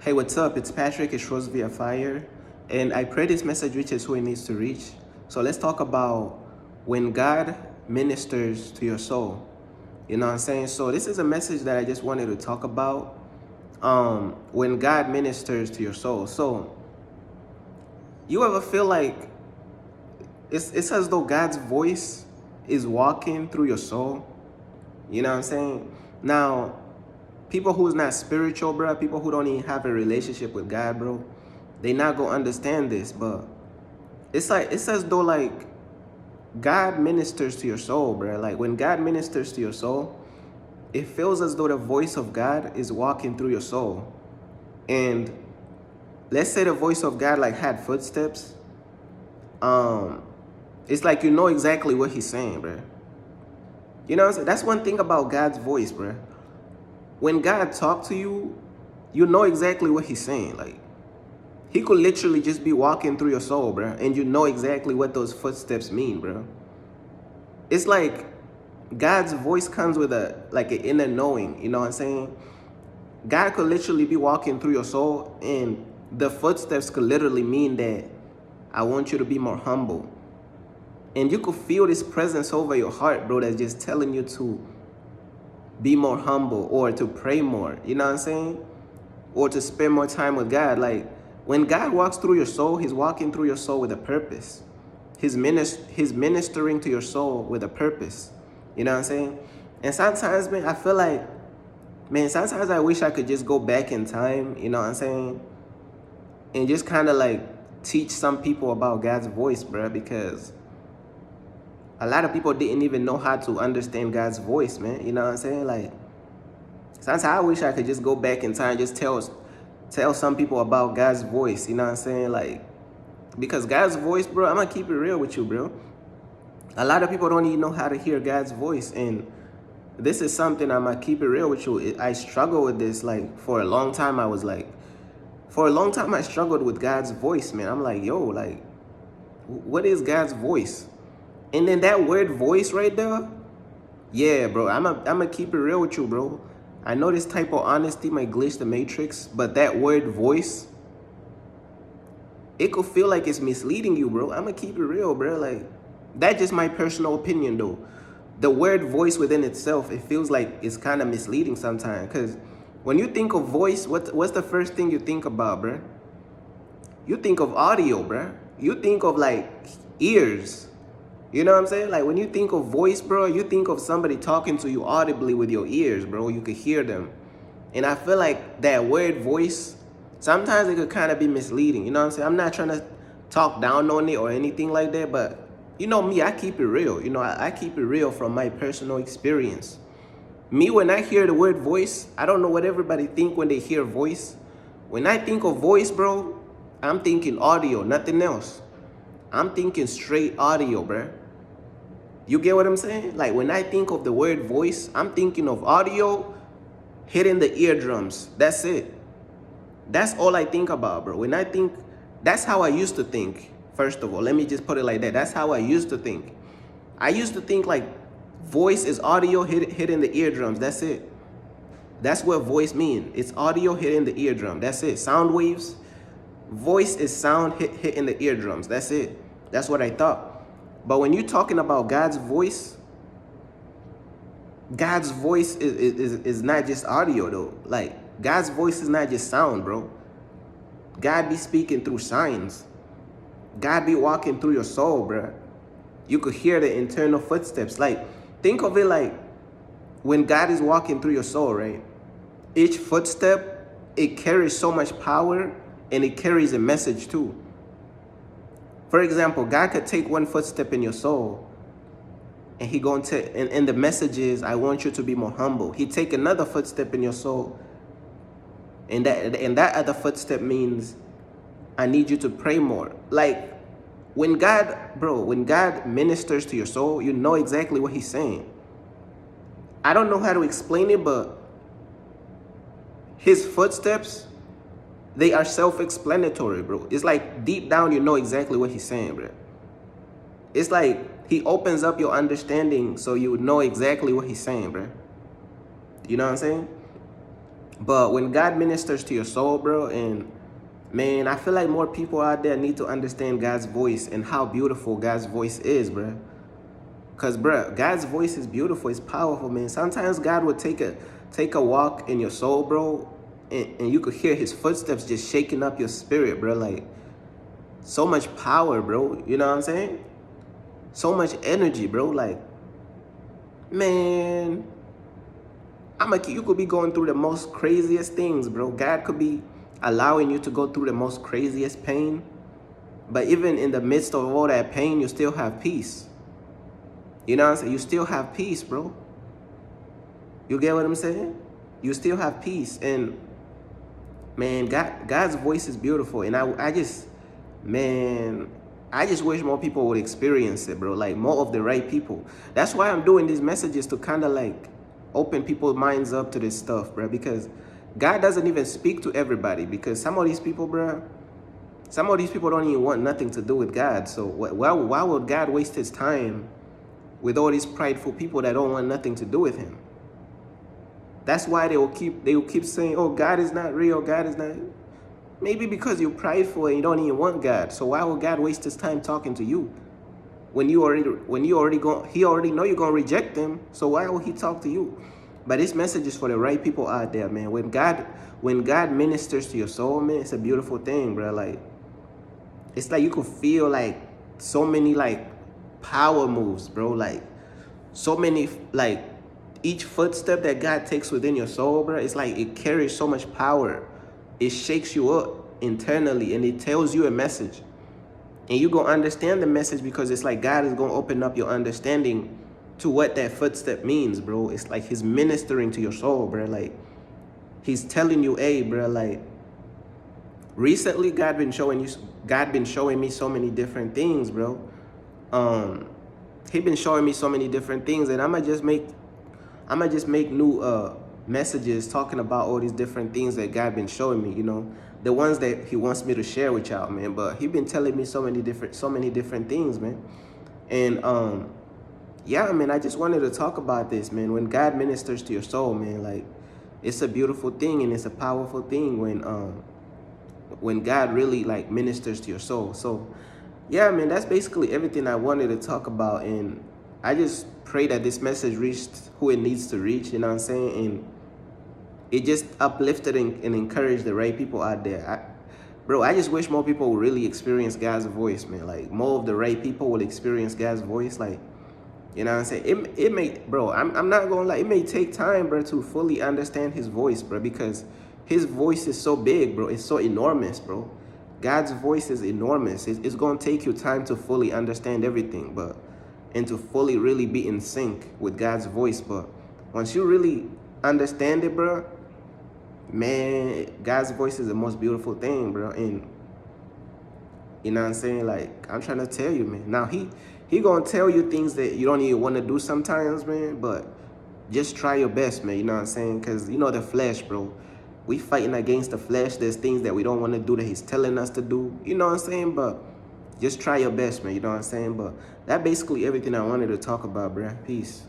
Hey, what's up? It's Patrick. It's Rose via Fire. And I pray this message reaches who it needs to reach. So let's talk about when God ministers to your soul. You know what I'm saying? So this is a message that I just wanted to talk about. When God ministers to your soul. So you ever feel like it's as though God's voice is walking through your soul? You know what I'm saying? Now, people who's not spiritual, bro, people who don't even have a relationship with God, bro, they not gonna understand this, but it's as though like God ministers to your soul, bro. Like when God ministers to your soul, it feels as though the voice of God is walking through your soul. And let's say the voice of God like had footsteps. It's like you know exactly what he's saying, bro. You know what I'm saying? That's one thing about God's voice, bro. When God talks to you, you know exactly what he's saying. Like he could literally just be walking through your soul, bro, and you know exactly what those footsteps mean, bro. It's like God's voice comes with an inner knowing, you know what I'm saying? God could literally be walking through your soul, and the footsteps could literally mean that I want you to be more humble. And you could feel this presence over your heart, bro, that's just telling you to be more humble or to pray more, you know what I'm saying? Or to spend more time with God. Like when God walks through your soul, he's walking through your soul with a purpose. He's ministering to your soul with a purpose. You know what I'm saying? And sometimes, man, I feel like, man, sometimes I wish I could just go back in time, you know what I'm saying? And just kind of like teach some people about God's voice, bro, because a lot of people didn't even know how to understand God's voice, man. You know what I'm saying? Like, sometimes I wish I could just go back in time, just tell some people about God's voice, you know what I'm saying? Like, because God's voice, bro, I'm gonna keep it real with you, bro. A lot of people don't even know how to hear God's voice, and this is something I'm gonna keep it real with you. I struggle with this, like, for a long time. For a long time, I struggled with God's voice, man. I'm like, yo, like, what is God's voice? And then that word voice right there, yeah, bro, I'm gonna keep it real with you, bro. I know this type of honesty might glitch the matrix, but that word voice, it could feel like it's misleading you, bro. I'm gonna keep it real, bro. Like, that's just my personal opinion, though. The word voice within itself, it feels like it's kind of misleading sometimes. Because when you think of voice, what's the first thing you think about, bro? You think of audio, bro. You think of like ears. You know what I'm saying? Like when you think of voice, bro, you think of somebody talking to you audibly with your ears, bro. You could hear them. And I feel like that word voice, sometimes it could kind of be misleading. You know what I'm saying? I'm not trying to talk down on it or anything like that, but you know me, I keep it real. You know, I keep it real from my personal experience. Me, when I hear the word voice, I don't know what everybody think when they hear voice. When I think of voice, bro, I'm thinking audio, nothing else. I'm thinking straight audio, bro. You get what I'm saying? Like when I think of the word voice, I'm thinking of audio hitting the eardrums. That's it. That's all I think about, bro. When I think, that's how I used to think. First of all, let me just put it like that. That's how I used to think. I used to think like voice is audio hitting the eardrums. That's it. That's what voice means. It's audio hitting the eardrum. That's it. Sound waves. Voice is sound hitting the eardrums. That's it. That's what I thought. But when you're talking about God's voice is not just audio, though. Like, God's voice is not just sound, bro. God be speaking through signs. God be walking through your soul, bro. You could hear the internal footsteps. Like, think of it like when God is walking through your soul, right? Each footstep, it carries so much power and it carries a message too. For example, God could take one footstep in your soul and he going to, and the message is, I want you to be more humble. He take another footstep in your soul and that other footstep means, I need you to pray more. Like, when God ministers to your soul, you know exactly what he's saying. I don't know how to explain it, but his footsteps, they are self-explanatory, bro. It's like deep down, you know exactly what he's saying, bro. It's like he opens up your understanding so you would know exactly what he's saying, bro. You know what I'm saying? But when God ministers to your soul, bro, and man, I feel like more people out there need to understand God's voice and how beautiful God's voice is, bro. Cause, bro, God's voice is beautiful. It's powerful, man. Sometimes God would take a walk in your soul, bro, and you could hear His footsteps just shaking up your spirit, bro. Like so much power, bro. You know what I'm saying? So much energy, bro. Like, man, you could be going through the most craziest things, bro. God could be allowing you to go through the most craziest pain, but even in the midst of all that pain, you still have peace. You know what I'm saying? You still have peace, bro. You get what I'm saying? You still have peace. And man, God's voice is beautiful. And I just, man, I just wish more people would experience it, bro. Like more of the right people. That's why I'm doing these messages, to kind of like open people's minds up to this stuff, bro. Because God doesn't even speak to everybody. Because some of these people, bro, some of these people don't even want nothing to do with God. So why would God waste His time with all these prideful people that don't want nothing to do with Him? That's why they will keep saying, "Oh, God is not real. God is not." Maybe because you're prideful and you don't even want God. So why would God waste His time talking to you when He already know you're gonna reject Him? So why would He talk to you? But this message is for the right people out there, man. When God ministers to your soul, man, it's a beautiful thing, bro. Like it's like you could feel like so many like power moves, bro. Like so many, like each footstep that God takes within your soul, bro, it's like it carries so much power. It shakes you up internally and it tells you a message. And you're going to understand the message because it's like God is going to open up your understanding to what that footstep means, bro. It's like He's ministering to your soul, bro. Like He's telling you, hey, bro, like recently God been showing me so many different things, bro. He been showing me so many different things, and I'ma just make new messages talking about all these different things that God been showing me, you know, the ones that He wants me to share with y'all, man. But He been telling me so many different things, man. And yeah, man, I just wanted to talk about this, man. When God ministers to your soul, man, like it's a beautiful thing and it's a powerful thing when God really like ministers to your soul. So yeah, man, that's basically everything I wanted to talk about. And I just pray that this message reached who it needs to reach, you know what I'm saying? And it just uplifted and encouraged the right people out there. Bro, I just wish more people would really experience God's voice, man. Like more of the right people will experience God's voice. Like, you know what I'm saying? It may, bro, I'm not gonna lie, it may take time, bro, to fully understand His voice, bro, because His voice is so big, bro. It's so enormous, bro. God's voice is enormous. It's going to take you time to fully understand everything, and to fully really be in sync with God's voice. But once you really understand it, bro, man, God's voice is the most beautiful thing, bro. And you know what I'm saying? Like, I'm trying to tell you, man. Now, he going to tell you things that you don't even want to do sometimes, man, but just try your best, man. You know what I'm saying? Because, you know, the flesh, bro. We fighting against the flesh. There's things that we don't want to do that He's telling us to do. You know what I'm saying? But just try your best, man. You know what I'm saying? But that basically everything I wanted to talk about, bro. Peace.